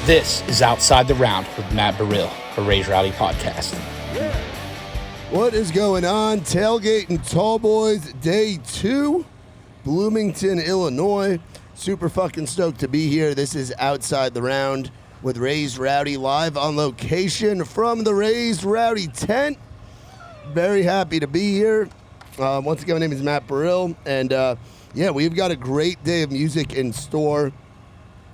This is Outside the Round with Matt Burrill, a Raise Rowdy podcast. What is going on? Tailgate N Tallboys Day 2, Bloomington, Illinois. Super fucking stoked to be here. This is Outside the Round with Raised Rowdy live on location from the Raised Rowdy tent. Very happy to be here. Once again, my name is Matt Burrill, and we've got a great day of music in store.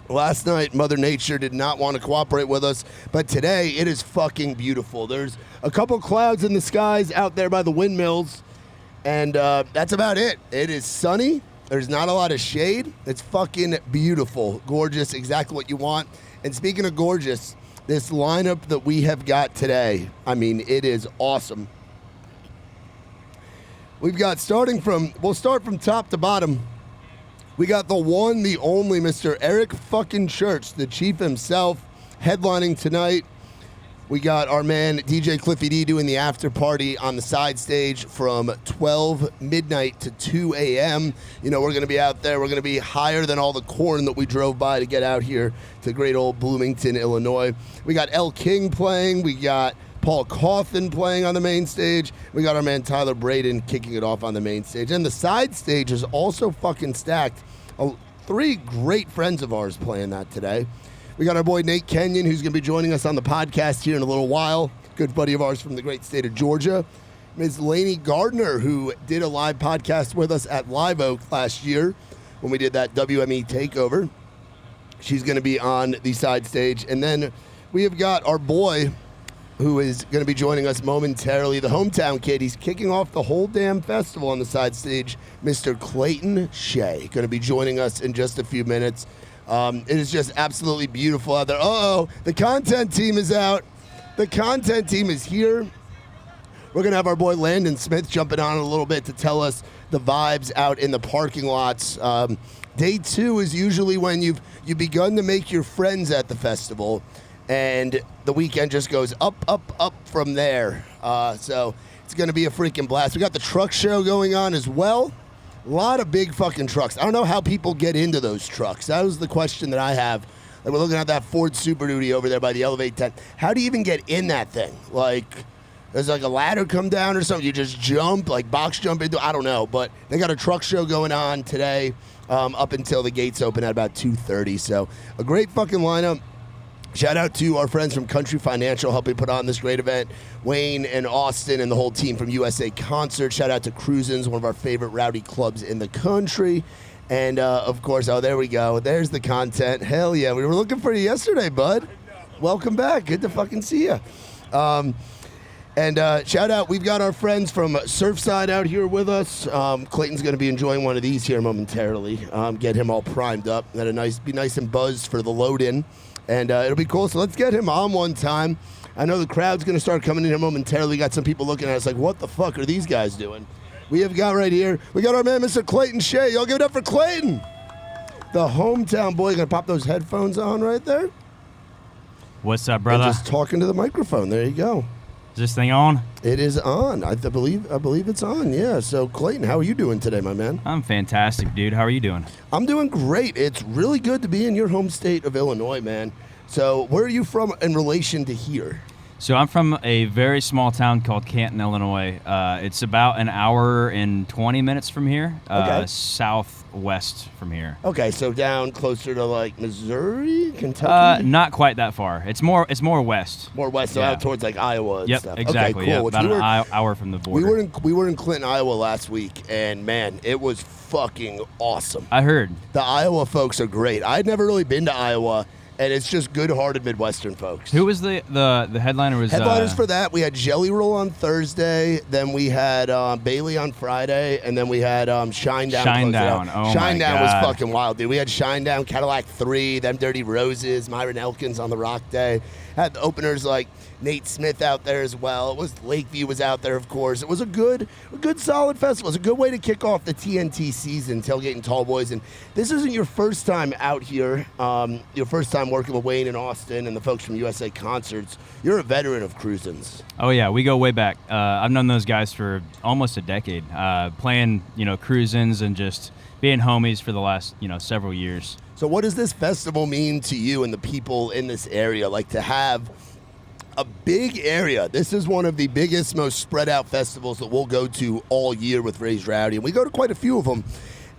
Last night, Mother Nature did not want to cooperate with us, but today it is fucking beautiful. There's a couple clouds in the skies out there by the windmills, and that's about it. It is sunny. There's not a lot of shade. It's fucking beautiful, gorgeous, exactly what you want. And speaking of gorgeous, this lineup that we have got today, I mean, it is awesome. We've got we'll start from top to bottom. We got the one, the only Mr. Eric fucking Church, the chief himself, headlining tonight. We got our man DJ Cliffy D doing the after party on the side stage from 12 midnight to 2 a.m. You know, we're going to be out there. We're going to be higher than all the corn that we drove by to get out here to great old Bloomington, Illinois. We got L. King playing. We got Paul Cawthon playing on the main stage. We got our man Tyler Braden kicking it off on the main stage. And the side stage is also fucking stacked. 3 great friends of ours playing that today. We got our boy Nate Kenyon, who's going to be joining us on the podcast here in a little while. Good buddy of ours from the great state of Georgia. Ms. Lainey Gardner, who did a live podcast with us at Live Oak last year when we did that WME takeover. She's going to be on the side stage. And then we have got our boy, who is going to be joining us momentarily, the hometown kid. He's kicking off the whole damn festival on the side stage, Mr. Clayton Shay, going to be joining us in just a few minutes. It is just absolutely beautiful out there. Uh-oh, the content team is out. The content team is here. We're going to have our boy Landon Smith jumping on a little bit to tell us the vibes out in the parking lots. Day 2 is usually when you've begun to make your friends at the festival, and the weekend just goes up, up, up from there. So it's going to be a freaking blast. We got the truck show going on as well. A lot of big fucking trucks. I don't know how people get into those trucks. That was the question that I have. Like, we're looking at that Ford Super Duty over there by the Elevate tent. How do you even get in that thing? Like, there's like a ladder come down or something. You just jump, like box jump into, I don't know. But they got a truck show going on today up until the gates open at about 2:30. So a great fucking lineup. Shout out to our friends from Country Financial helping put on this great event. Wayne and Austin and the whole team from USA Concert. Shout out to Cruisin's, one of our favorite rowdy clubs in the country. And, of course, there we go. There's the content. Hell yeah. We were looking for you yesterday, bud. Welcome back. Good to fucking see you. And shout out, we've got our friends from Surfside out here with us. Clayton's going to be enjoying one of these here momentarily. Get him all primed up. Be nice and buzzed for the load-in. And it'll be cool. So let's get him on one time. I know the crowd's going to start coming in here momentarily. We got some people looking at us like, what the fuck are these guys doing? We have got right here, we got our man, Mr. Clayton Shay. Y'all give it up for Clayton. The hometown boy. Going to pop those headphones on right there. What's up, brother? And just talking to the microphone. There you go. Is this thing on? It is on. I believe it's on, yeah. So, Clayton, how are you doing today, my man? I'm fantastic, dude. How are you doing? I'm doing great. It's really good to be in your home state of Illinois, man. So, where are you from in relation to here? So I'm from a very small town called Canton, Illinois. It's about an hour and 20 minutes from here, southwest from here. Okay, so down closer to like Missouri, Kentucky? Not quite that far. It's more west. More west, so out towards like Iowa and stuff. Exactly. Okay, cool. About an hour from the border. We were in Clinton, Iowa last week, and man, it was fucking awesome. I heard. The Iowa folks are great. I'd never really been to Iowa. And it's just good-hearted Midwestern folks. Who was the headliner? Headliners for that, we had Jelly Roll on Thursday, then we had Bailey on Friday, and then we had Shinedown. Shinedown, oh my Shinedown God. was fucking wild, dude. We had Shinedown, Cadillac 3, them Dirty Roses, Myron Elkins on the Rock Day. Had the openers like Nate Smith out there as well. It was Lakeview was out there, of course. It was a good solid festival. It was a good way to kick off the TNT season, Tailgate N Tallboys. And this isn't your first time out here, your first time working with Wayne and Austin and the folks from USA Concerts. You're a veteran of Cruisin's. Oh, yeah. We go way back. I've known those guys for almost a decade, playing, Cruisin's and just being homies for the last, several years. So what does this festival mean to you and the people in this area? Like to have a big area. This is one of the biggest, most spread out festivals that we'll go to all year with Raised Rowdy. And we go to quite a few of them.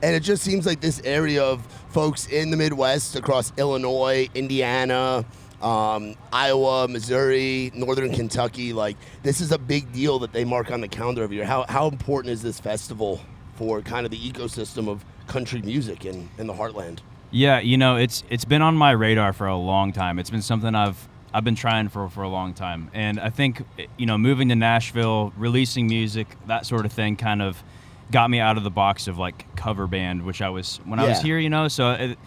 And it just seems like this area of folks in the Midwest across Illinois, Indiana, Iowa, Missouri, Northern Kentucky, like this is a big deal that they mark on the calendar every year. How important is this festival for kind of the ecosystem of country music in the heartland? Yeah, it's been on my radar for a long time. It's been something I've been trying for a long time. And I think, moving to Nashville, releasing music, that sort of thing kind of got me out of the box of like cover band, which I was when I was here, so it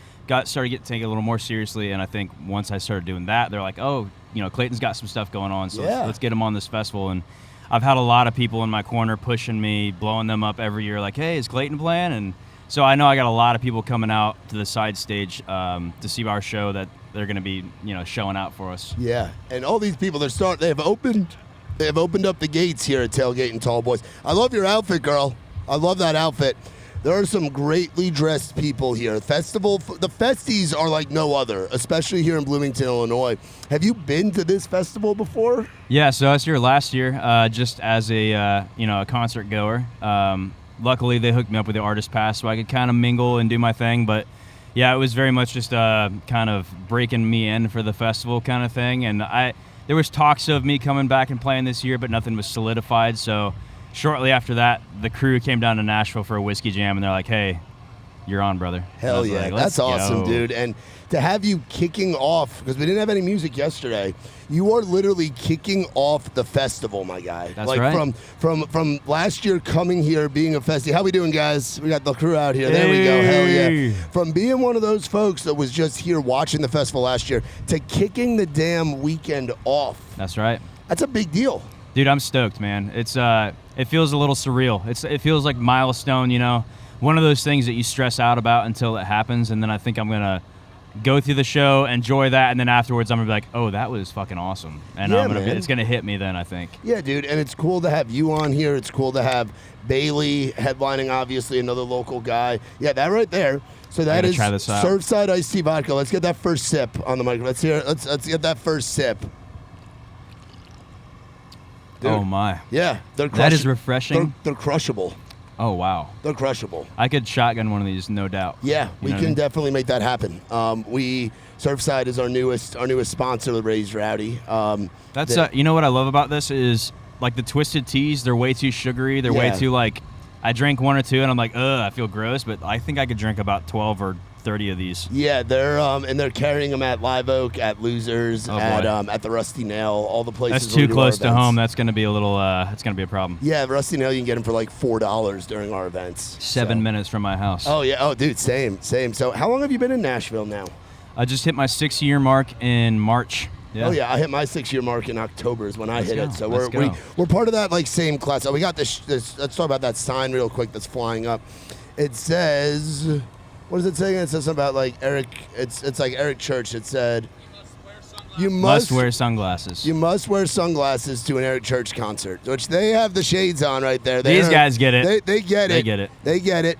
started getting taken a little more seriously. And I think once I started doing that, they're like, oh, Clayton's got some stuff going on, so let's get him on this festival. And I've had a lot of people in my corner pushing me, blowing them up every year, like, hey, is Clayton playing? And so I know I got a lot of people coming out to the side stage to see our show that they're going to be, showing out for us. Yeah, and all these people, they have opened up the gates here at Tailgate N Tallboys. I love your outfit, girl. I love that outfit. There are some greatly dressed people here. The festies are like no other, especially here in Bloomington, Illinois. Have you been to this festival before? Yeah, so I was here last year just as a concert goer. Luckily, they hooked me up with the artist pass so I could kind of mingle and do my thing. But yeah, it was very much just kind of breaking me in for the festival kind of thing. And there was talks of me coming back and playing this year, but nothing was solidified. So shortly after that, the crew came down to Nashville for a whiskey jam, and they're like, hey, you're on, brother. Hell yeah. Like, that's awesome, dude. And to have you kicking off, because we didn't have any music yesterday, you are literally kicking off the festival, my guy. That's like right. From last year coming here, being a festie. How we doing, guys? We got the crew out here. There we go. Hell yeah. From being one of those folks that was just here watching the festival last year to kicking the damn weekend off. That's right. That's a big deal. Dude, I'm stoked, man. It feels a little surreal. It feels like milestone, one of those things that you stress out about until it happens, and then I think I'm going to go through the show, enjoy that, and then afterwards I'm going to be like, oh, that was fucking awesome. And it's going to hit me then, I think. Yeah, dude, and it's cool to have you on here. It's cool to have Bailey headlining, obviously, another local guy. Yeah, that right there. So that is Surfside Iced Tea Vodka. Let's get that first sip on the mic. Let's get that first sip. Dude. Oh, my. Yeah. That is refreshing. They're crushable. Oh, wow. They're crushable. I could shotgun one of these, no doubt. Yeah, we can definitely make that happen. Surfside is our newest sponsor of Raised Rowdy. That's you know what I love about this is like the twisted teas, they're way too sugary. They're way too like, I drank one or two and I'm like, ugh, I feel gross, but I think I could drink about 12 or 30 of these. Yeah, they're carrying them at Live Oak, at Losers, at the Rusty Nail, all the places. That's too close to home. That's going to be a little. It's going to be a problem. Yeah, Rusty Nail, you can get them for like $4 during our events. 7 minutes from my house. Oh yeah. Oh, dude, same. So, how long have you been in Nashville now? I just hit my 6-year mark in March. Yeah. Oh yeah, I hit my 6-year mark in October is when I hit it. So we're part of that like same class. Oh, we got this. Let's talk about that sign real quick that's flying up. It says. What is it saying? It says something about like Eric. It's like Eric Church. It said, "You must wear sunglasses. You must wear sunglasses to an Eric Church concert." Which they have the shades on right there. These guys get it. They get it. They get it. They get it.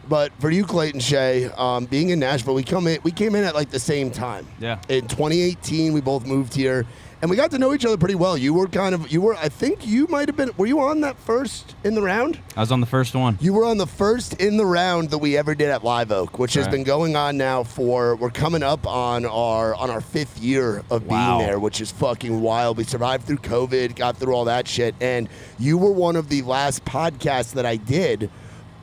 But for you, Clayton Shay, being in Nashville, we came in at like the same time. Yeah. In 2018, we both moved here. And we got to know each other pretty well. I think you might have been, were you on that first in the round? I was on the first one. You were on the first in the round that we ever did at Live Oak, which has been going on now we're coming up on our 5th year of being there, which is fucking wild. We survived through COVID, got through all that shit. And you were one of the last podcasts that I did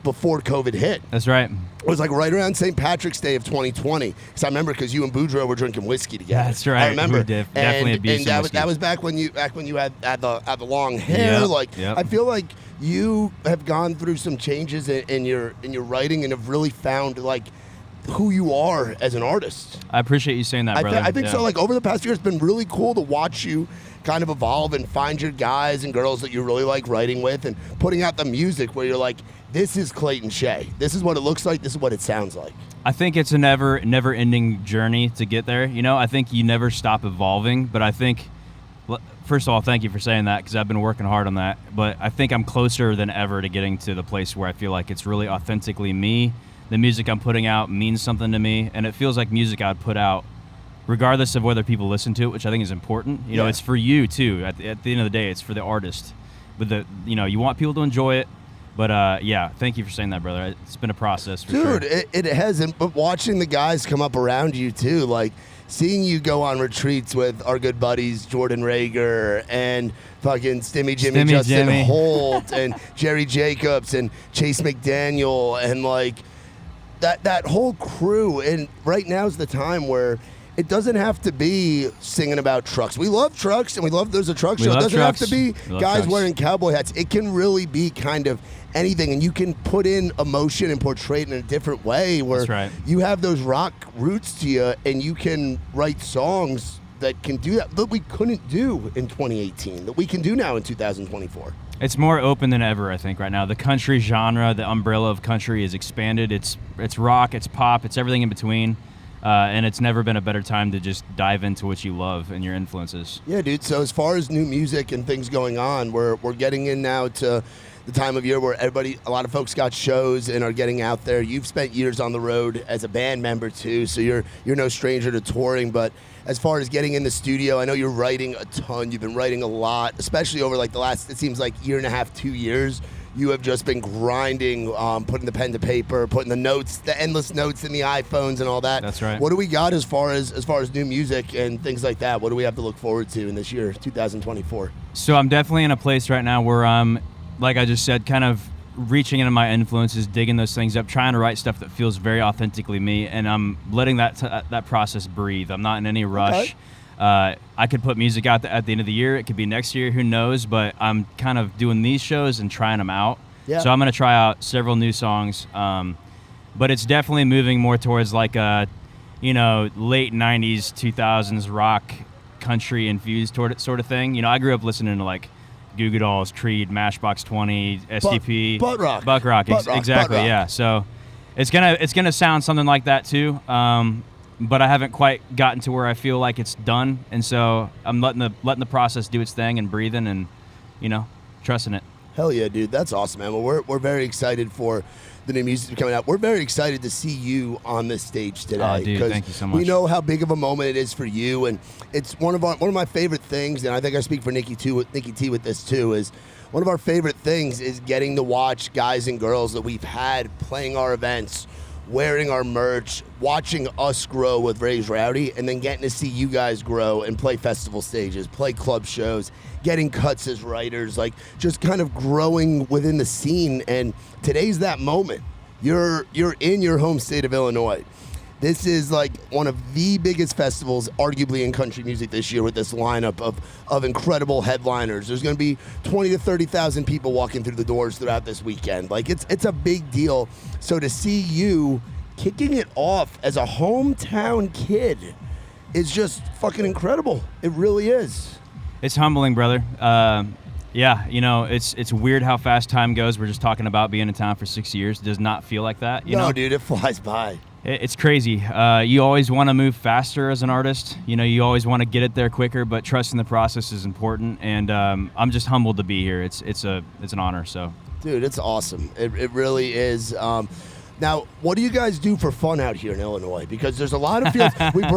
before COVID hit. That's right. It was like right around St. Patrick's Day of 2020. Because I remember because you and Boudreaux were drinking whiskey together. That's right. I remember. Definitely abused and whiskey. that was back when you had the long hair. Yep. I feel like you have gone through some changes in your writing and have really found like who you are as an artist. I appreciate you saying that, brother. I think so. Like over the past year, it's been really cool to watch you kind of evolve and find your guys and girls that you really like writing with and putting out the music where you're like, this is Clayton Shay. This is what it looks like. This is what it sounds like. I think it's a never-ending journey to get there. I think you never stop evolving, but I think, first of all, thank you for saying that because I've been working hard on that. But I think I'm closer than ever to getting to the place where I feel like it's really authentically me. the music I'm putting out means something to me, and it feels like music I'd put out regardless of whether people listen to it, which I think is important. You know, it's for you too. At the end of the day, it's for the artist. But you want people to enjoy it. But yeah, thank you for saying that, brother. It's been a process for sure. Dude, it hasn't. But watching the guys come up around you too, like seeing you go on retreats with our good buddies Jordan Rager and fucking Justin Jimmy. Holt and Jerry Jacobs and Chase McDaniel and like that whole crew. And right now is the time where it doesn't have to be singing about trucks. We love trucks, and we love there's a truck show. It doesn't have to be guys wearing cowboy hats. It can really be kind of anything, and you can put in emotion and portray it in a different way where you have those rock roots to you, and you can write songs that can do that we couldn't do in 2018, that we can do now in 2024. It's more open than ever, I think, right now. The country genre, the umbrella of country is expanded. It's rock, it's pop, it's everything in between. And it's never been a better time to just dive into what you love and your influences. Yeah, dude. So as far as new music and things going on, we're getting in now to the time of year where a lot of folks got shows and are getting out there. You've spent years on the road as a band member too, so you're no stranger to touring. But as far as getting in the studio, I know you're writing a ton. You've been writing a lot, especially over like the last, it seems like year and a half, 2 years. You have just been grinding, putting the pen to paper, putting the notes, the endless notes in the iPhones and all that. That's right. What do we got as far as new music and things like that? What do we have to look forward to in this year, 2024? So I'm definitely in a place right now where I'm, like I just said, kind of reaching into my influences, digging those things up, trying to write stuff that feels very authentically me, and I'm letting that process breathe. I'm not in any rush. Okay. I could put music out at the end of the year. It could be next year. Who knows? But I'm kind of doing these shows and trying them out. Yeah. So I'm going to try out several new songs. But it's definitely moving more towards like a, late 90s, 2000s rock, country infused sort of thing. I grew up listening to like Goo Goo Dolls, Creed, Matchbox 20, SDP. Butt rock. Buck rock. Exactly. Butt rock. Yeah. So it's gonna sound something like that too. But I haven't quite gotten to where I feel like it's done, and so I'm letting the process do its thing and breathing and, trusting it. Hell yeah, dude, that's awesome, man. Well, we're very excited for the new music coming out. We're very excited to see you on this stage today. Dude, thank you so much. We know how big of a moment it is for you, and it's one of my favorite things. And I think I speak for Nicky T with this too. Is one of our favorite things is getting to watch guys and girls that we've had playing our events, wearing our merch, watching us grow with Raise Rowdy, and then getting to see you guys grow and play festival stages, play club shows, getting cuts as writers, like just kind of growing within the scene. And today's that moment. You're in your home state of Illinois. This is like one of the biggest festivals, arguably, in country music this year with this lineup of incredible headliners. There's going to be 20 to 30,000 people walking through the doors throughout this weekend. Like, it's a big deal. So to see you kicking it off as a hometown kid is just fucking incredible. It really is. It's humbling, brother. Yeah, it's weird how fast time goes. We're just talking about being in town for 6 years. It does not feel like that. No, dude, it flies by. It's crazy. You always want to move faster as an artist. You always want to get it there quicker, but trusting the process is important. And I'm just humbled to be here. It's an honor. So, dude, it's awesome. It really is. Now, what do you guys do for fun out here in Illinois? Because there's a lot of fields.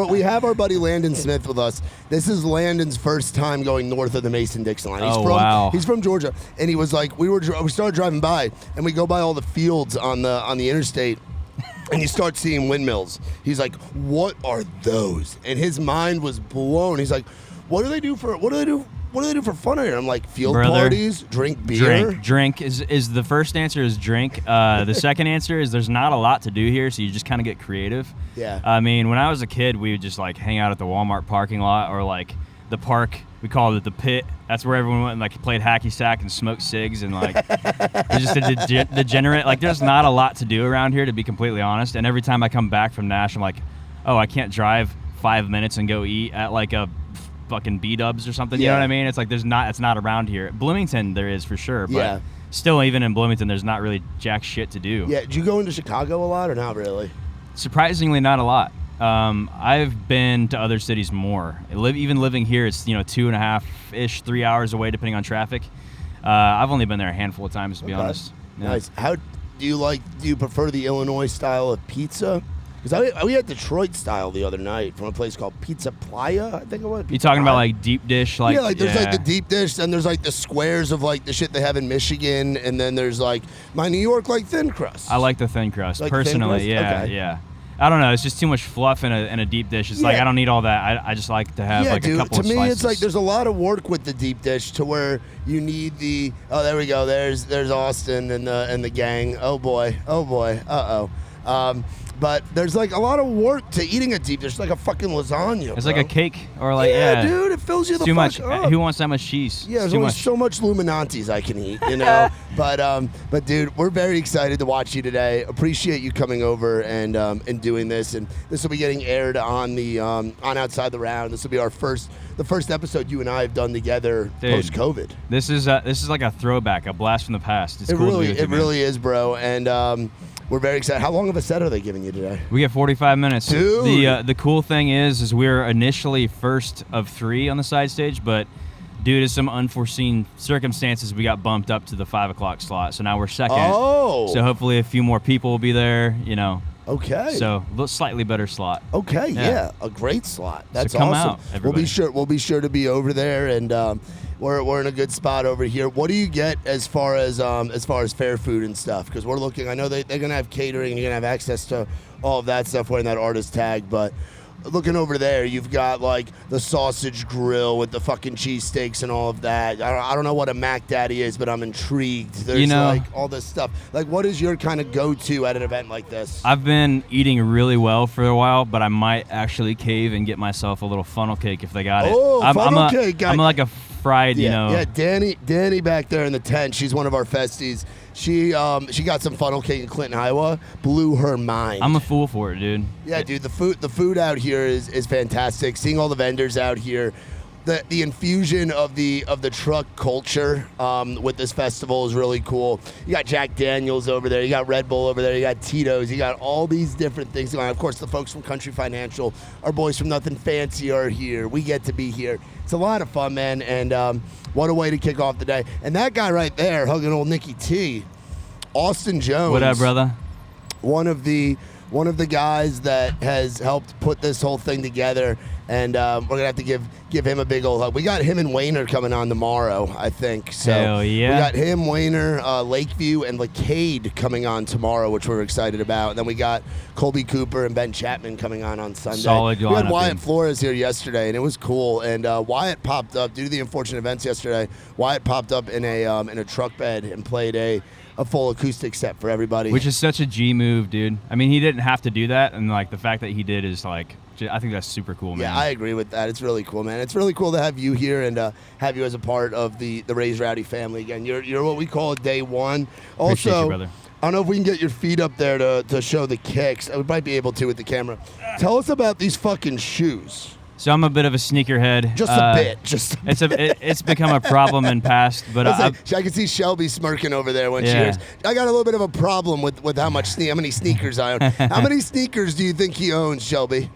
We have our buddy Landon Smith with us. This is Landon's first time going north of the Mason-Dixon line. Wow. He's from Georgia, and he was like, we started driving by, and we go by all the fields on the interstate. And you start seeing windmills. He's like, "What are those?" And his mind was blown. He's like, "What do they do for fun out here?" I'm like, "Field parties, drink beer." Drink is the first answer is drink. The second answer is there's not a lot to do here, so you just kind of get creative. Yeah. I mean, when I was a kid, we would just like hang out at the Walmart parking lot or like the park. We called it the pit. That's where everyone went and like played hacky sack and smoked cigs and like just a degenerate. Like, there's not a lot to do around here, to be completely honest. And every time I come back from Nash, I'm like, oh, I can't drive 5 minutes and go eat at like a fucking B-dubs or something. You know what I mean? It's like it's not around here. Bloomington there is for sure, but still, even in Bloomington, there's not really jack shit to do. Yeah. Did you go into Chicago a lot or not really? Surprisingly, not a lot. I've been to other cities more. Even living here, it's 2.5-ish, 3 hours away, depending on traffic. I've only been there a handful of times, to be honest. Yeah. Nice. Do you prefer the Illinois style of pizza? Because we had Detroit style the other night from a place called Pizza Playa, I think it was. You talking about like deep dish? Like, yeah, like there's like the deep dish, and there's like the squares of like the shit they have in Michigan, and then there's like my New York like thin crust. I like the thin crust like personally. Thin crust? Yeah, yeah. I don't know. It's just too much fluff in a deep dish. It's like I don't need all that. I just like to have like dude, a couple to of me, slices. it's like there's a lot of work with the deep dish to where you need the. Oh, there we go. There's Austin and the gang. Oh boy. But there's like a lot of work to eating a deep dish, like a fucking lasagna. It's bro. like a cake or like dude, it fills you the too fuck much. up. Who wants that much cheese? Yeah, there's too only much. so much Luminantis I can eat, you know. but dude, we're very excited to watch you today. Appreciate you coming over and doing this. And this will be getting aired on the on Outside the Round. This will be the first episode you and I have done together post COVID. This is like a throwback, a blast from the past. It's it cool really to be with you, really is, bro. And we're very excited. How long of a set are they giving you today? We get 45 minutes. Dude. The cool thing is we're initially first of 3 on the side stage, but due to some unforeseen circumstances, we got bumped up to the 5 o'clock slot. So now we're second. Oh. So hopefully a few more people will be there, you know. Okay. So a slightly better slot. Okay, yeah. A great slot. That's so come awesome. out, everybody. We'll be sure to be over there, and we're in a good spot over here. What do you get as far as fair food and stuff? Because we're looking. I know they're gonna have catering. You're gonna have access to all of that stuff wearing that artist tag, but. Looking over there, you've got like the sausage grill with the fucking cheesesteaks and all of that. I don't know what a Mac Daddy is, but I'm intrigued. There's like all this stuff. Like, what is your kind of go-to at an event like this? I've been eating really well for a while, but I might actually cave and get myself a little funnel cake if they got it. Funnel cake. I'm like a fried, you know. Yeah, Danny back there in the tent. She's one of our festies. She got some funnel cake in Clinton, Iowa. Blew her mind. I'm a fool for it, dude. Yeah, dude. The food out here is fantastic. Seeing all the vendors out here, the infusion of the truck culture with this festival is really cool. You got Jack Daniels over there. You got Red Bull over there. You got Tito's. You got all these different things going on. Of course, the folks from Country Financial, our boys from Nothing Fancy are here. We get to be here. It's a lot of fun, man. And what a way to kick off the day. And that guy right there, hugging old Nicky T, Austin Jones. What up, brother? One of the guys that has helped put this whole thing together, and we're gonna have to give him a big old hug. We got him and Wayner coming on tomorrow, I think. So hell yeah. We got him, Wayner, Lakeview, and Lacade coming on tomorrow, which we're excited about. And then we got Colby Cooper and Ben Chapman coming on Sunday. Solid lineup. We had lineup, Wyatt dude. Flores here yesterday, and it was cool. And Wyatt popped up due to the unfortunate events yesterday. Wyatt popped up in a truck bed and played a full acoustic set for everybody. Which is such a G move, dude. I mean, he didn't have to do that, and like the fact that he did is like, I think that's super cool, man. Yeah, I agree with that. It's really cool, man. It's really cool to have you here and have you as a part of the Raise Rowdy family again. You're what we call day one. Also, Appreciate you, brother. I don't know if we can get your feet up there to show the kicks. We might be able to with the camera. Tell us about these fucking shoes. So I'm a bit of a sneakerhead. Just a bit. It's become a problem in past, but I can see Shelby smirking over there when she hears. I got a little bit of a problem with how many sneakers I own. How many sneakers do you think he owns, Shelby?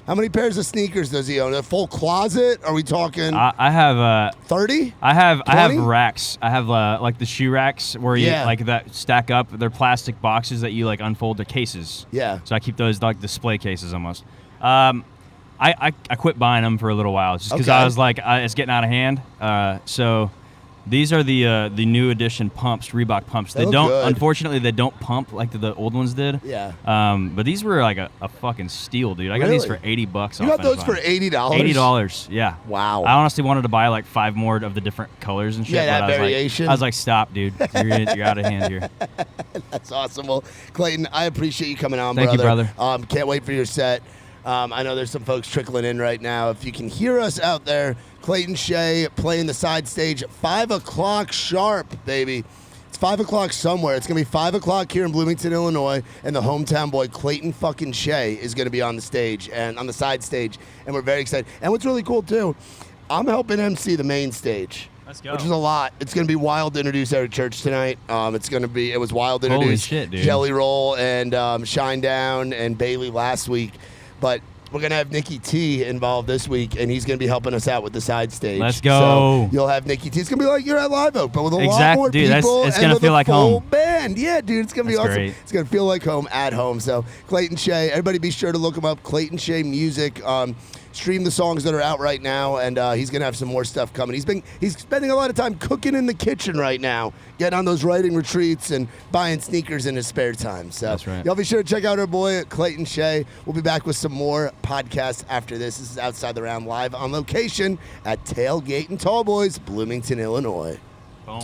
How many pairs of sneakers does he own? A full closet? Are we talking? I have 30. I have 20? racks. I have like the shoe racks where you like that stack up. They're plastic boxes that you like unfold. They're cases. Yeah. So I keep those like display cases almost. I quit buying them for a little while just because I was like, it's getting out of hand. So these are the new edition pumps, Reebok pumps. They don't, unfortunately, they don't pump like the old ones did. Yeah. But these were like a fucking steal, dude. I got these for $80. You got those for $80? $80, yeah. Wow. I honestly wanted to buy like 5 more of the different colors and shit. Yeah, but that variation. I was like, stop, dude. You're out of hand here. That's awesome. Well, Clayton, I appreciate you coming on, Thank you, brother. Can't wait for your set. I know there's some folks trickling in right now. If you can hear us out there, Clayton Shay playing the side stage at 5 o'clock sharp, baby. It's 5 o'clock somewhere. It's going to be 5 o'clock here in Bloomington, Illinois, and the hometown boy, Clayton fucking Shay, is going to be on the stage and on the side stage, and we're very excited. And what's really cool, too, I'm helping MC the main stage. Let's go. Which is a lot. It's going to be wild to introduce Eric Church tonight. It was wild to introduce shit, dude. Jelly Roll and Shinedown and Bailey last week. But we're going to have Nicky T involved this week, and he's going to be helping us out with the side stage. Let's go. So you'll have Nicky T. It's going to be like you're at Live Oak, but with a lot more dude, people it's and gonna with feel a like full home. band. Yeah, dude, it's going to be That's awesome. great. It's going to feel like home at home. So Clayton Shay, everybody be sure to look him up, Clayton Shay Music. Stream the songs that are out right now, and he's going to have some more stuff coming. He's spending a lot of time cooking in the kitchen right now, getting on those writing retreats and buying sneakers in his spare time. So That's right. y'all be sure to check out our boy Clayton Shay. We'll be back with some more podcasts after this. This is Outside the Round live on location at Tailgate N Tallboys, Bloomington, Illinois. Boom.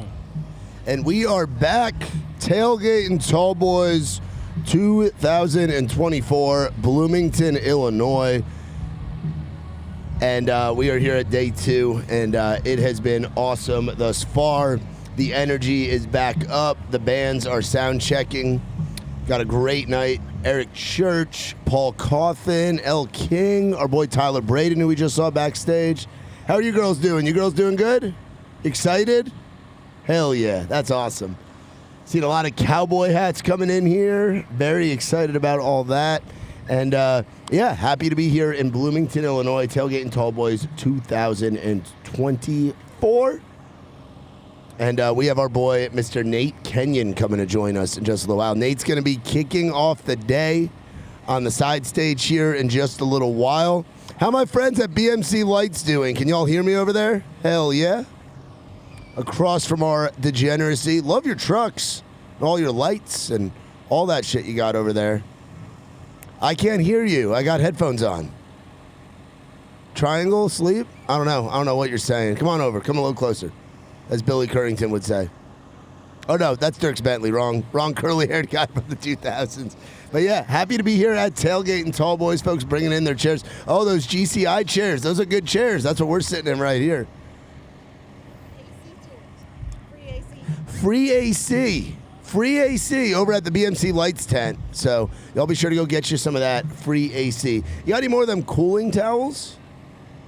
And we are back, Tailgate N Tallboys 2024, Bloomington, Illinois. And we are here at day 2, and it has been awesome thus far. The energy is back up. The bands are sound checking. Got a great night. Eric Church, Paul Cawthon, El King, our boy Tyler Braden, who we just saw backstage. How are you girls doing? You girls doing good? Excited? Hell yeah, that's awesome. Seen a lot of cowboy hats coming in here. Very excited about all that. And yeah, happy to be here in Bloomington, Illinois, Tailgate N Tallboys 2024. And we have our boy, Mr. Nate Kenyon, coming to join us in just a little while. Nate's going to be kicking off the day on the side stage here in just a little while. How my friends at BMC Lights doing? Can y'all hear me over there? Hell yeah. Across from our degeneracy. Love your trucks and all your lights and all that shit you got over there. I can't hear you. I got headphones on. Triangle, sleep? I don't know. I don't know what you're saying. Come on over. Come a little closer, as Billy Currington would say. Oh, no, that's Dirks Bentley. Wrong curly-haired guy from the 2000s. But, yeah, happy to be here at Tailgate N Tallboys, folks, bringing in their chairs. Oh, those GCI chairs. Those are good chairs. That's what we're sitting in right here. Free AC. Free AC over at the BMC Lights tent. So y'all be sure to go get you some of that free AC. You got any more of them cooling towels?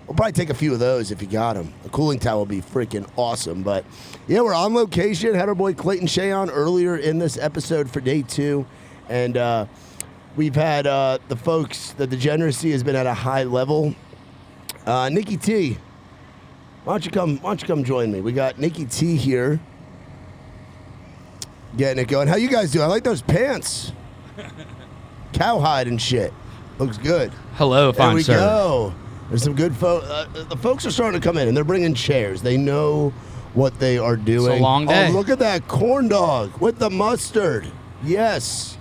We'll probably take a few of those if you got them. A cooling towel would be freaking awesome. But yeah, we're on location. Had our boy Clayton Shay on earlier in this episode for day 2. And we've had the folks, the degeneracy has been at a high level. Nicky T, why don't you come join me? We got Nicky T here. Getting it going. How you guys doing? I like those pants. Cowhide and shit. Looks good. Hello, fine sir. There we go. There's some good folks. The folks are starting to come in, and they're bringing chairs. They know what they are doing. It's a long day. Oh, look at that corn dog with the mustard. Yes.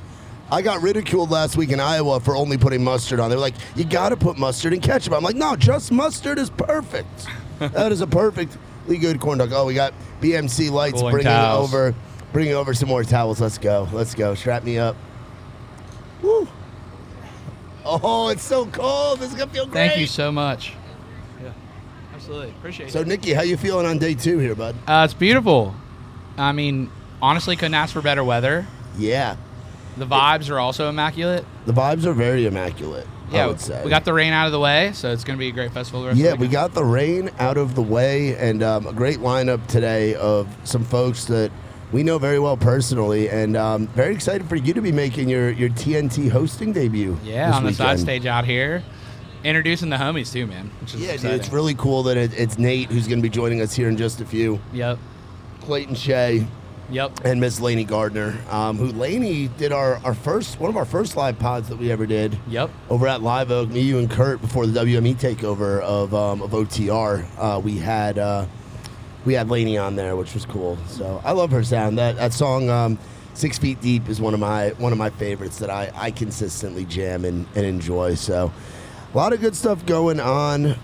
I got ridiculed last week in Iowa for only putting mustard on. They were like, you got to put mustard and ketchup. I'm like, no, just mustard is perfect. That is a perfectly good corn dog. Oh, we got BMC Lights Cooling bringing towels. over some more towels. Let's go. Strap me up. Woo. Oh, it's so cold. This is going to feel great. Thank you so much. Yeah, absolutely. Appreciate So, it. Nicky, how you feeling on day 2 here, bud? It's beautiful. I mean, honestly, couldn't ask for better weather. Yeah. The vibes are also immaculate. The vibes are very immaculate, Yeah, I would say. we got the rain out of the way, so it's going to be a great festival the rest Yeah, of the we weekend. got the rain out of the way, and a great lineup today of some folks that we know very well personally, and very excited for you to be making your TNT hosting debut. Yeah, this on the side weekend. stage out here. Introducing the homies, too, man, which is Yeah, dude, exciting. it's really cool that it's Nate who's going to be joining us here in just a few. Yep. Clayton Shay Yep. and Miss Lainey Gardner, who Lainey did one of our first live pods that we ever did. Yep. Over at Live Oak, me, you, and Kurt, before the WME takeover of OTR, we had Lainey on there, which was cool. So I love her sound. That song, 6 Feet Deep, is one of my favorites that I consistently jam and enjoy. So a lot of good stuff going on.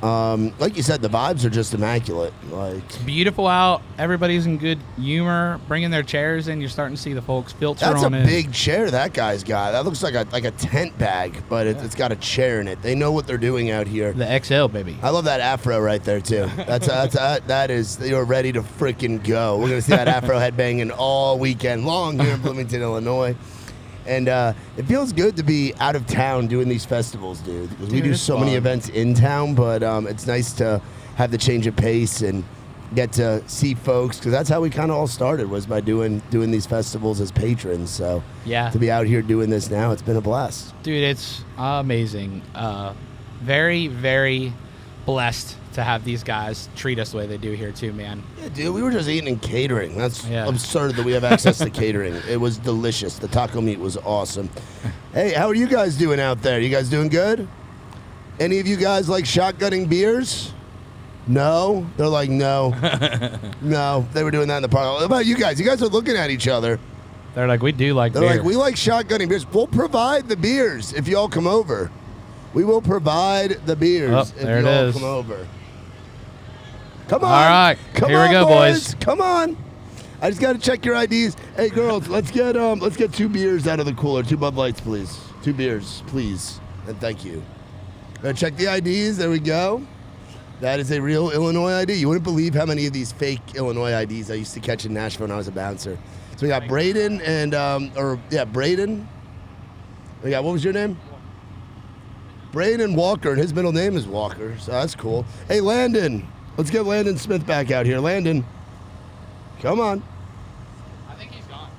Like you said, the vibes are just immaculate. Like, Beautiful out. Everybody's in good humor. Bringing their chairs in. You're starting to see the folks filter that's a on in. big chair that guy's got. That looks like a tent bag, but it's got a chair in it. They know what they're doing out here. The XL, baby. I love that afro right there too. That is, you're ready to freaking go. We're gonna see that afro headbanging all weekend long here in Bloomington, Illinois. And it feels good to be out of town doing these festivals, dude. Because we Dude, do it's so many fun. events in town, but it's nice to have the change of pace and get to see folks. Because that's how we kind of all started, was by doing these festivals as patrons. So Yeah. to be out here doing this now, it's been a blast. Dude, it's amazing. very, very blessed to have these guys treat us the way they do here too, man. Yeah, dude, we were just eating in catering. That's Yeah. absurd that we have access to catering. It was delicious. The taco meat was awesome. Hey, how are you guys doing out there? You guys doing good? Any of you guys like shotgunning beers? No? They're like, no. No, they were doing that in the park. What about you guys? You guys are looking at each other. They're like, we do like They're beer. like, we like shotgunning beers. We'll provide the beers if y'all come over. We will provide the beers Oh, if there it y'all is. come over. Come on. All right. Come Here we on, go, boys. Come on. I just got to check your IDs. Hey, girls, let's get 2 beers out of the cooler. 2 Bud Lights, please. 2 beers, please. And thank you. Check the IDs. There we go. That is a real Illinois ID. You wouldn't believe how many of these fake Illinois IDs I used to catch in Nashville when I was a bouncer. So we got Braden and, Braden. We got, what was your name? Braden Walker, and his middle name is Walker, so that's cool. Hey, Landon. Let's get Landon Smith back out here. Landon, come on. I think he's gone.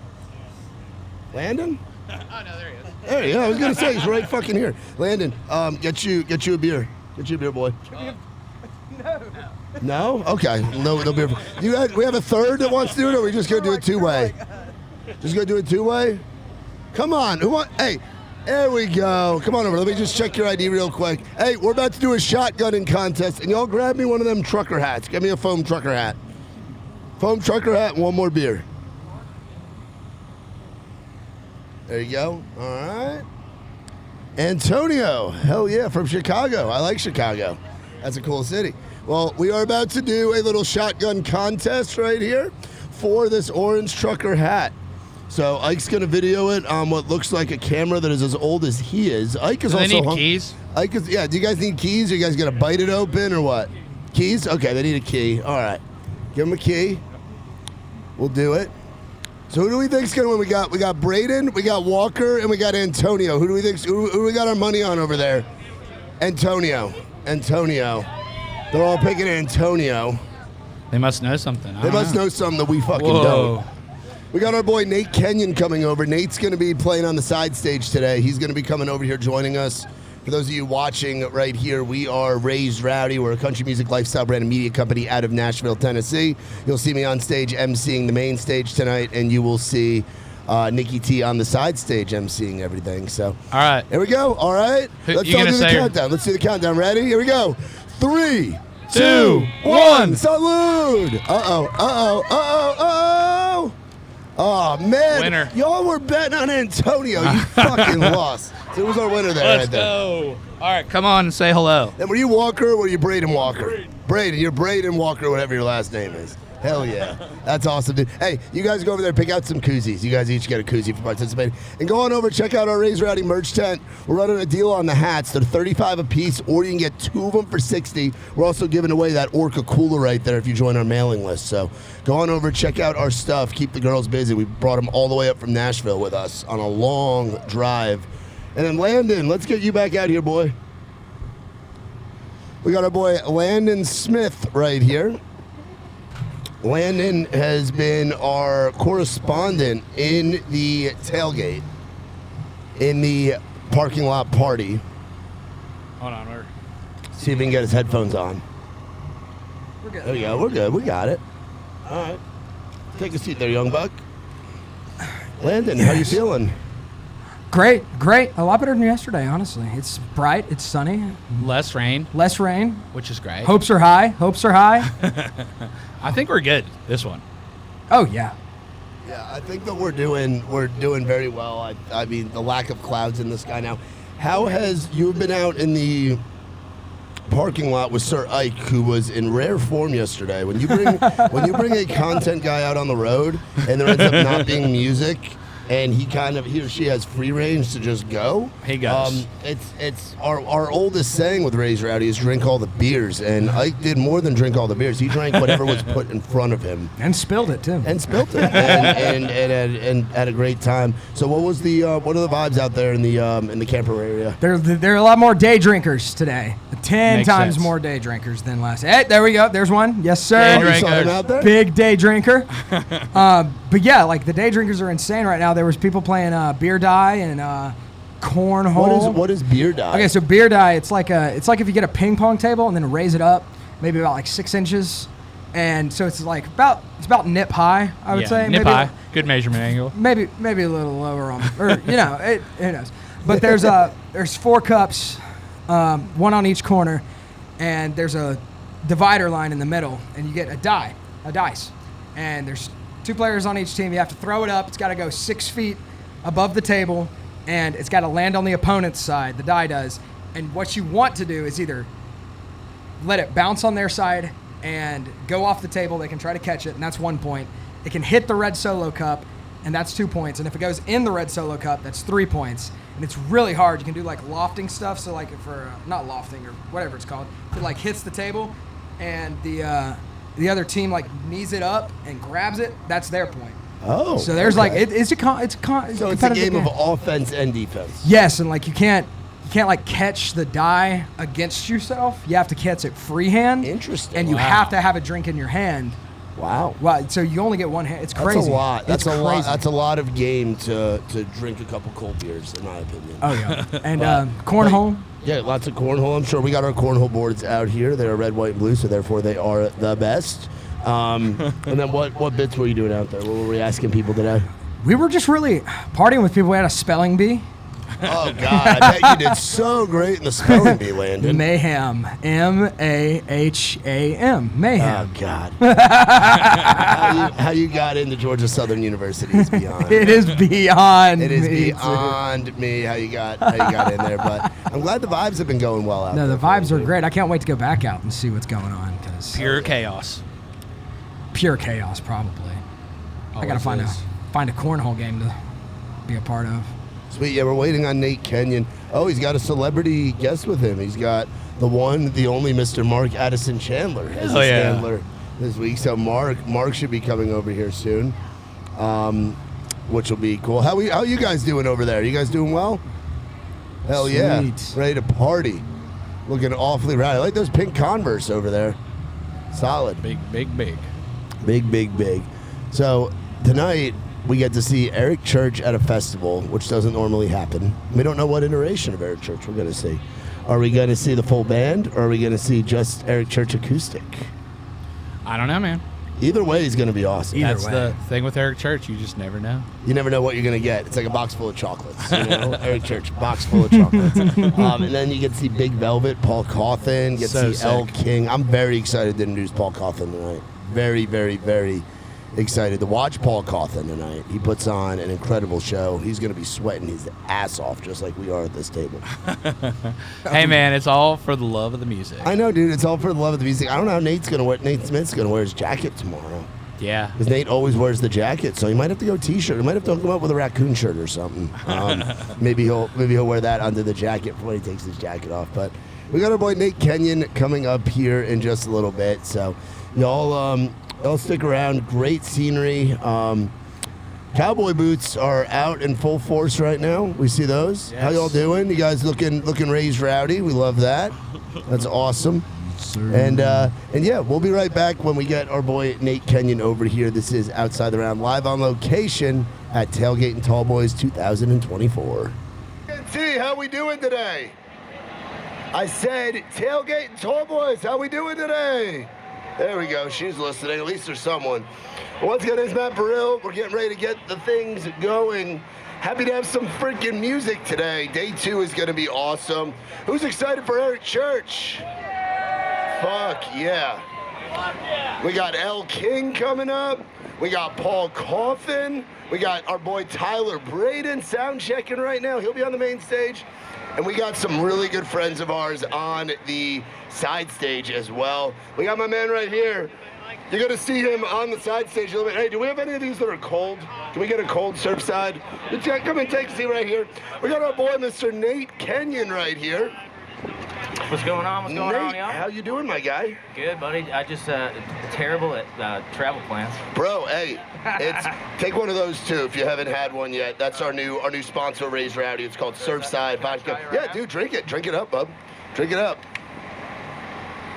Landon? Oh, no, there he is. There you go. I was going to say, he's right fucking here. Landon, get you a beer. Get you a beer, boy. No? Okay. No beer. We have a third that wants to do it, or are we just going to do it 2-way? Just going to do it 2-way? Come on. Hey, there we go. Come on over. Let me just check your ID real quick. Hey, we're about to do a shotgunning contest, and y'all grab me one of them trucker hats. Get me a foam trucker hat. Foam trucker hat and 1 more beer. There you go. All right. Antonio. Hell yeah, from Chicago. I like Chicago. That's a cool city. Well, we are about to do a little shotgun contest right here for this orange trucker hat. So Ike's going to video it on what looks like a camera that is as old as he is. Ike is Do they also need keys? Ike is, yeah, do you guys need keys? Are you guys going to bite it open or what? Keys? Okay, they need a key. All right. Give them a key. We'll do it. So who do we think's going to win? We got Braden, we got Walker, and we got Antonio. Who do we think? Who we got our money on over there? Antonio. They're all picking Antonio. They must know something. They must know something that we fucking Whoa. don't. We got our boy Nate Kenyon coming over. Nate's going to be playing on the side stage today. He's going to be coming over here joining us. For those of you watching right here, we are Raised Rowdy. We're a country music lifestyle brand and media company out of Nashville, Tennessee. You'll see me on stage emceeing the main stage tonight, and you will see Nicky T on the side stage emceeing everything. So, All right. here we go. All right. Let's you all gonna do the say- countdown. Let's do the countdown. Ready? Here we go. 3, 2, 2, 1. Salute. Uh-oh. Oh, man. Winner. Y'all were betting on Antonio. You fucking lost. So who's our winner there? Let's right there? go. All right, come on and say hello. And were you Walker or were you Braden Walker? Braden. You're Braden Walker, whatever your last name is. Hell yeah. That's awesome, dude. Hey, you guys go over there, pick out some koozies. You guys each get a koozie for participating. And go on over, check out our Raised Rowdy merch tent. We're running a deal on the hats. They're $35 a piece, or you can get 2 of them for $60. We're also giving away that Orca cooler right there if you join our mailing list. So go on over, check out our stuff. Keep the girls busy. We brought them all the way up from Nashville with us on a long drive. And then Landon, let's get you back out here, boy. We got our boy Landon Smith right here. Landon has been our correspondent in the tailgate, in the parking lot party. Hold on, See if we can get his headphones on. We're good. There we go. We're good. We got it. All right. Take a seat there, young buck. Landon, how you feeling? Great. A lot better than yesterday, honestly. It's bright. It's sunny. less rain, Less rain. which is great. Hopes are high. I think we're good this one. Oh, yeah. Yeah, I think that we're doing very well. I mean, the lack of clouds in the sky now. How has you been out in the parking lot with Sir Ike, who was in rare form yesterday? When you bring a content guy out on the road and there ends up not being music, and he or she has free range to just go. He goes. It's our oldest saying with Raised Rowdy is drink all the beers, and Ike did more than drink all the beers. He drank whatever was put in front of him. And spilled it, too. And spilt it, and had a great time. So, what are the vibes out there in the camper area? There are a lot more day drinkers today. 10 Makes times sense. more day drinkers than last. Hey, there we go. There's one. Yes, sir. Day You saw him drinkers. out there? Big day drinker. But yeah, like the day drinkers are insane right now. There was people playing Beer Die and cornhole. What is beer die? Okay, so beer die, it's like if you get a ping pong table and then raise it up, maybe about like 6 inches, and so it's about nip high, I would say. Nip maybe, high. Good measurement angle. Maybe a little lower on, or who knows. But there's 4 cups, one on each corner, and there's a divider line in the middle, and you get a dice, and there's 2 players on each team. You have to throw it up. It's got to go 6 feet above the table, and it's got to land on the opponent's side. The die does, and what you want to do is either let it bounce on their side and go off the table. They can try to catch it, and that's 1 point. It can hit the red solo cup, and that's 2 points. And if it goes in the red solo cup, that's 3 points. And it's really hard. You can do like lofting stuff. So like for not lofting or whatever it's called, it like hits the table, and the other team like knees it up and grabs it. That's their point. Oh. So there's okay. like it's a game of offense and defense. Yes, and like you can't like catch the die against yourself. You have to catch it freehand. Interesting. And you have to have a drink in your hand. Wow. Well, so you only get one hand. It's crazy. That's a lot. That's it's a crazy. lot. That's a lot of game to drink a couple cold beers, in my opinion. Oh yeah. And cornhole. Yeah, lots of cornhole. I'm sure we got our cornhole boards out here. They're red, white, and blue, so therefore they are the best. And then what bits were you doing out there? What were we asking people today? We were just really partying with people. We had a spelling bee. Oh, God. I bet you did so great in the spelling bee, Landon. Mayhem. M-A-H-A-M. Mayhem. Oh, God. how you got into Georgia Southern University is beyond. It is beyond It is me, beyond me how you got in there. But I'm glad the vibes have been going well out there. No, the vibes are great. I can't wait to go back out and see what's going on. Pure chaos. Pure chaos, probably. I got to find a cornhole game to be a part of. Sweet, yeah, we're waiting on Nate Kenyon. Oh, he's got a celebrity guest with him. He's got the one, the only Mr. Mark Addison Chandler as his handler this week. So Mark should be coming over here soon, which will be cool. How you guys doing over there? You guys doing well? Hell Sweet. Yeah, ready to party. Looking awfully rowdy. I like those pink Converse over there. Solid. Big. Big. So tonight, we get to see Eric Church at a festival, which doesn't normally happen. We don't know what iteration of Eric Church we're going to see. Are we going to see the full band, or are we going to see just Eric Church acoustic? I don't know, man. Either way is going to be awesome. That's the thing with Eric Church. You just never know. You never know what you're going to get. It's like a box full of chocolates. You know? Eric Church, box full of chocolates. And then you get to see Big Velvet, Paul Cauthen, get to see L. King. I'm very excited to introduce Paul Cauthen tonight. Very, very, very excited to watch Paul Cauthen tonight. He puts on an incredible show. He's going to be sweating his ass off just like we are at this table. Hey, man, it's all for the love of the music. I know, dude. It's all for the love of the music. I don't know how Nate Smith's going to wear his jacket tomorrow. Yeah. Because Nate always wears the jacket, so he might have to go T-shirt. He might have to come up with a raccoon shirt or something. Maybe he'll wear that under the jacket when he takes his jacket off. But we got our boy Nate Kenyon coming up here in just a little bit. So y'all stick around. Great scenery. Cowboy boots are out in full force right now. We see those. Yes. How y'all doing? You guys looking raised rowdy. We love that. That's awesome. And yeah, we'll be right back when we get our boy Nate Kenyon over here. This is Outside the Round, live on location at Tailgate N Tallboys 2024. T, how we doing today? I said Tailgate N Tallboys, how we doing today? There we go. She's listening. At least there's someone. Once again, it's Matt Burrill. We're getting ready to get the things going. Happy to have some freaking music today. Day 2 is going to be awesome. Who's excited for Eric Church? Fuck yeah. We got L. King coming up. We got Paul Cauthen. We got our boy Tyler Braden sound checking right now. He'll be on the main stage. And we got some really good friends of ours on the side stage as well. We got my man right here. You're going to see him on the side stage a little bit. Hey, do we have any of these that are cold? Can we get a cold Surfside? Come and take a seat right here. We got our boy, Mr. Nate Kenyon, right here. What's going on? What's going on, y'all? How you doing, my guy? Good, buddy. I just terrible at travel plans. Bro, hey, take one of those too if you haven't had one yet. That's our new sponsor, Raised Rowdy. It's called Surfside Vodka. Yeah, dude, drink it. Drink it up, bub. Drink it up.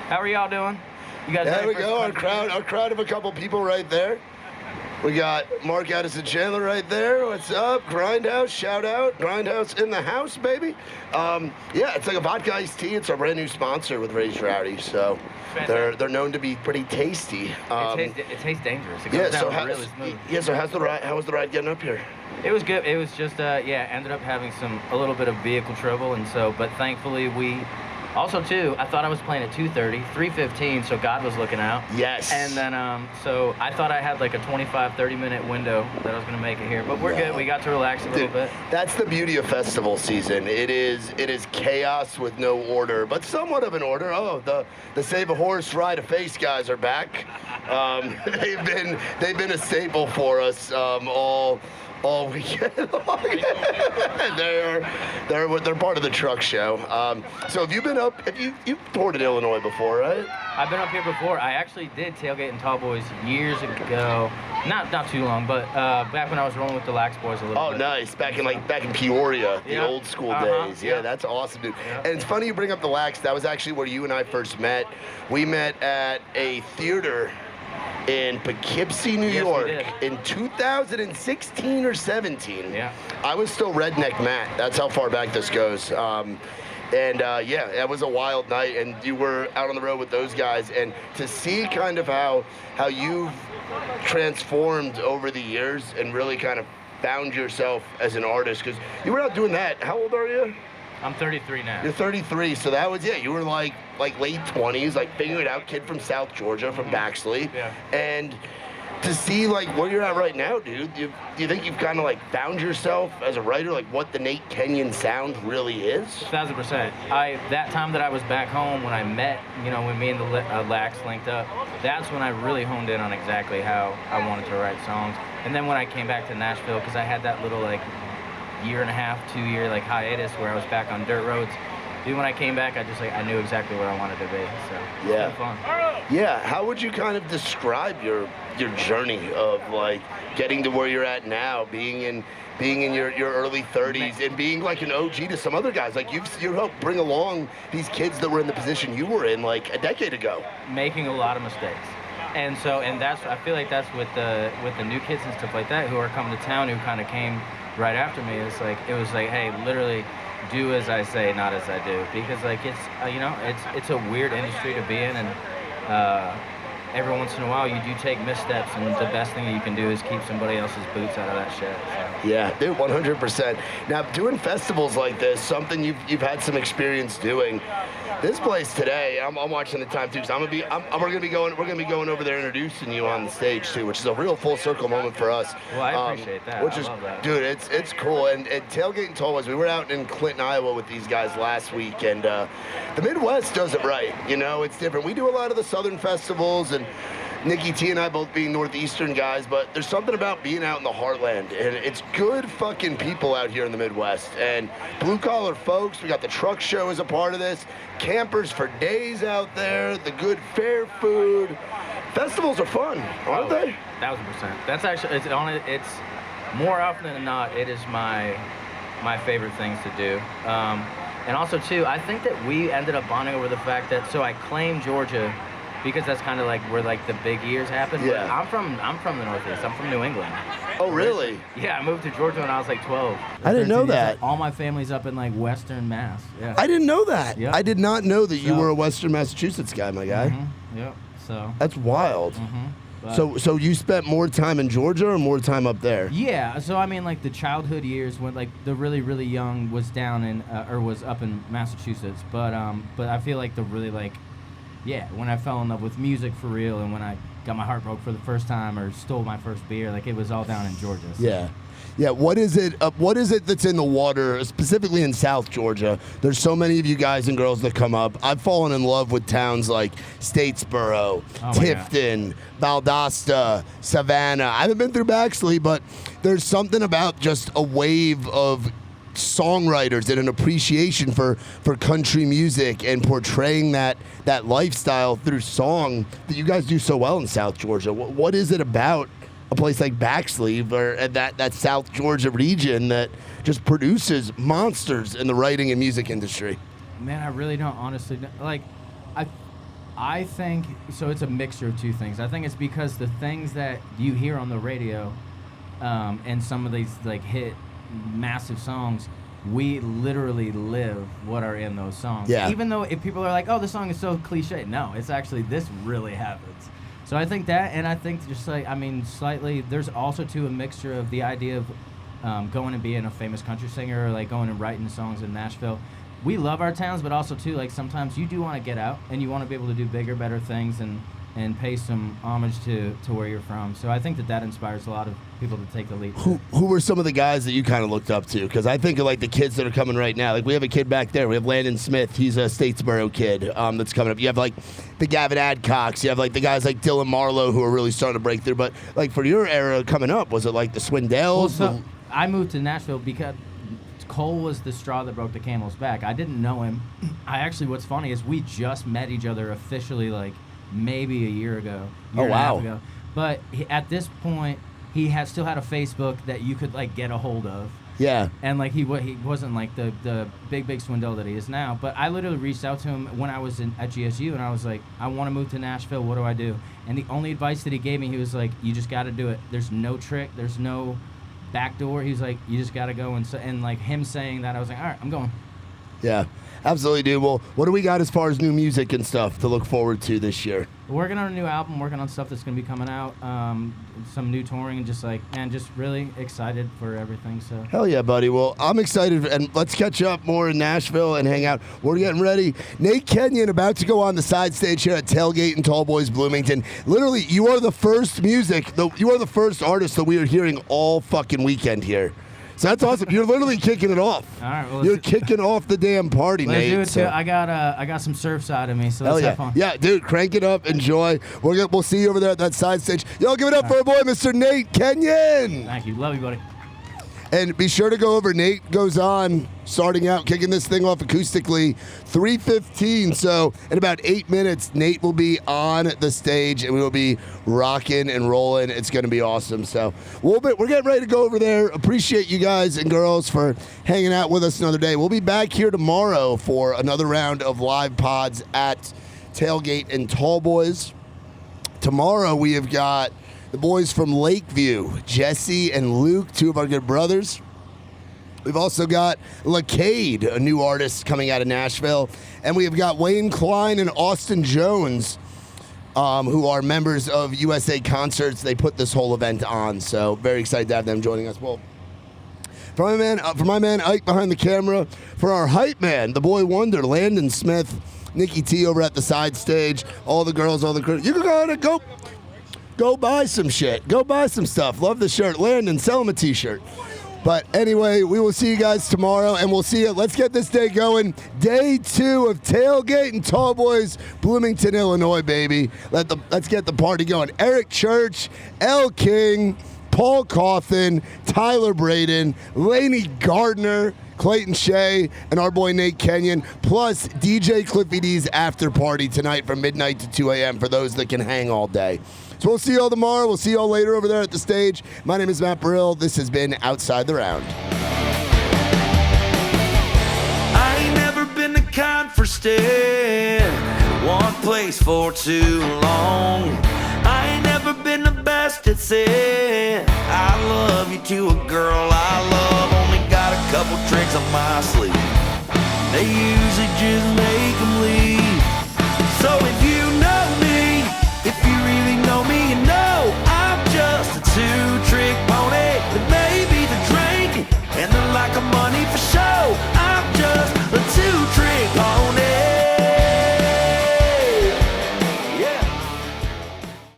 How are y'all doing? You guys? There we go. Our crowd of a couple people right there. We got Mark Addison Chandler right there. What's up? Grindhouse, shout out. Grindhouse in the house, baby. Yeah, it's like a vodka iced tea. It's our brand new sponsor with Raised Rowdy. So they're known to be pretty tasty. It tastes dangerous. It goes down really smooth. Yeah, so how was the ride getting up here? It was good. It was just ended up having a little bit of vehicle trouble, and so, but thankfully we. Also, too, I thought I was playing at 2:30, 3:15, so God was looking out. Yes. And then, so I thought I had like a 25, 30-minute window that I was going to make it here. But we're good. We got to relax a little bit. That's the beauty of festival season. It is chaos with no order, but somewhat of an order. Oh, the Save a Horse, Ride a Face guys are back. They've been a staple for us all weekend long. they're part of the truck show. So have you've toured in Illinois before, right? I've been up here before. I actually did Tailgate N Tallboys years ago. Not too long, but back when I was rolling with the Lax Boys a little bit. Oh, nice. Back in Peoria, the old school days. Yeah, that's awesome, dude. Yeah. And it's funny you bring up the Lax. That was actually where you and I first met. We met at a theater in Poughkeepsie, New York in 2016 or 17. Yeah. I was still Redneck Matt. That's how far back this goes. Yeah, it was a wild night, and you were out on the road with those guys, and to see kind of how you've transformed over the years and really kind of found yourself as an artist, because you were out doing that. How old are you? I'm 33 now. You're 33, so that was, you were like late 20s, like figuring it out, kid from South Georgia, from Baxley. Yeah. And to see like where you're at right now, dude, do you think you've kind of like found yourself as a writer, like what the Nate Kenyon sound really is? 1000%. That time that I was back home when I met, when me and the Lax linked up, that's when I really honed in on exactly how I wanted to write songs. And then when I came back to Nashville, because I had that little year and a half, 2 year hiatus where I was back on dirt roads. Dude, when I came back, I knew exactly where I wanted to be. So it's been fun. Yeah, how would you kind of describe your journey of getting to where you're at now, being in your early 30s and being like an OG to some other guys? Like you helped bring along these kids that were in the position you were in like a decade ago. Making a lot of mistakes. And that's, I feel like that's with the new kids and stuff like that who are coming to town, who kind of came right after me. It was like, hey, literally do as I say, not as I do, because it's a weird industry to be in, and every once in a while you do take missteps, and the best thing you can do is keep somebody else's boots out of that shit. So. Yeah, dude, 100%. Now, doing festivals like this, something you've had some experience doing. This place today, I'm watching the time too. So we're gonna be going over there introducing you on the stage too, which is a real full circle moment for us. Well, I appreciate that. I love that. Dude, it's cool. And Tailgate N Tallboys, we were out in Clinton, Iowa with these guys last week, and the Midwest does it right. It's different. We do a lot of the Southern festivals, and Nicky T and I both being Northeastern guys, but there's something about being out in the heartland, and it's good fucking people out here in the Midwest, and blue-collar folks. We got the truck show as a part of this, campers for days out there, the good fair food. Festivals are fun, aren't they? 1000%. That's actually, it's more often than not, it is my favorite things to do. And also, too, I think that we ended up bonding over the fact that, so I claim Georgia, because that's kind of where the big years happen. Yeah. But I'm from the Northeast. I'm from New England. Oh, really? Yeah, I moved to Georgia when I was 12. I didn't know that. All my family's up in Western Mass. Yeah. I didn't know that. Yep. I did not know that you were a Western Massachusetts guy, my guy. Mm-hmm. Yep. So. That's wild. Mm-hmm. So you spent more time in Georgia or more time up there? Yeah. So I mean, the childhood years when the really really young was down in or was up in Massachusetts, but I feel the really yeah, when I fell in love with music for real, and when I got my heart broke for the first time or stole my first beer, it was all down in Georgia. So. Yeah. Yeah, what is it that's in the water, specifically in South Georgia? There's so many of you guys and girls that come up. I've fallen in love with towns like Statesboro, Tifton, Valdosta, Savannah. I haven't been through Baxley, but there's something about just a wave of songwriters and an appreciation for country music and portraying that lifestyle through song that you guys do so well in South Georgia. What is it about a place like Baxley or that South Georgia region that just produces monsters in the writing and music industry? Man, I really don't honestly know. I think so. It's a mixture of two things. I think it's because the things that you hear on the radio, and some of these like hit massive songs, we literally live what are in those songs. Yeah. Even though if people are like, "Oh, the song is so cliche," no, it's actually this really happens. So I think that, and I think just like slightly. There's also too a mixture of the idea of going and being a famous country singer, or like going and writing songs in Nashville. We love our towns, but also too, like sometimes you do want to get out and you want to be able to do bigger, better things and pay some homage to where you're from. So I think that inspires a lot of people to take the leap. Who were some of the guys that you kind of looked up to? Because I think of like the kids that are coming right now. Like we have a kid back there. We have Landon Smith. He's a Statesboro kid that's coming up. You have like the Gavin Adcox. You have like the guys like Dylan Marlowe who are really starting to break through. But like for your era coming up, was it like the Swindells? Well, so I moved to Nashville because Cole was the straw that broke the camel's back. I didn't know him. What's funny is we just met each other officially like maybe a year ago. Oh, wow. Ago. But at this point, he still had a Facebook that you could like get a hold of. Yeah. And like he wasn't like the big Swindell that he is now. But I literally reached out to him when I was at GSU, and I was like, I want to move to Nashville. What do I do? And the only advice that he gave me, he was like, you just got to do it. There's no trick. There's no back door. He's like, you just got to go. And like him saying that, I was like, all right, I'm going. Yeah, absolutely, dude. Well, what do we got as far as new music and stuff to look forward to this year? Working on a new album, working on stuff that's going to be coming out, some new touring, and just really excited for everything. So Hell yeah, buddy. Well, I'm excited, and let's catch up more in Nashville and hang out. We're getting ready. Nate Kenyon about to go on the side stage here at Tailgate N Tallboys Bloomington. Literally, you are the first you are the first artist that we are hearing all fucking weekend here. So that's awesome. You're literally kicking it off. all right, well, You're kicking off the damn party, let's Nate. do it so. too. I got some surf side of me, so let's Hell yeah. have fun. Yeah, dude, crank it up. Enjoy. We'll see you over there at that side stage. Y'all give it up for our boy, Mr. Nate Kenyon. Thank you. Love you, buddy. And be sure to go over. Nate goes on, starting out, kicking this thing off acoustically, 3:15. So in about 8 minutes, Nate will be on the stage, and we will be rocking and rolling. It's going to be awesome. So we're getting ready to go over there. Appreciate you guys and girls for hanging out with us another day. We'll be back here tomorrow for another round of live pods at Tailgate N Tallboys. Tomorrow we have got the boys from Lakeview, Jesse and Luke, two of our good brothers. We've also got Lacade, a new artist coming out of Nashville. And we have got Wayne Klein and Austin Jones, who are members of USA Concerts. They put this whole event on, so very excited to have them joining us. Well, for my man Ike behind the camera, for our hype man, the boy wonder, Landon Smith, Nicky T over at the side stage, all the girls, all the crew. You gotta go buy some shit. Go buy some stuff. Love the shirt. Landon, sell him a t-shirt. But anyway, we will see you guys tomorrow, and we'll see you. Let's get this day going. Day 2 of Tailgate N Tallboys, Bloomington, Illinois, baby. Let's get the party going. Eric Church, L. King, Paul Coffin, Tyler Braden, Laney Gardner, Clayton Shay, and our boy Nate Kenyon, plus DJ Cliffy D's after party tonight from midnight to 2 a.m. for those that can hang all day. So we'll see you all tomorrow. We'll see you all later over there at the stage. My name is Matt Burrill. This has been Outside the Round. I ain't never been the kind for staying one place for too long. I ain't never been the best at saying I love you to a girl I love. Only got a couple tricks on my sleeve. They usually just make them leave.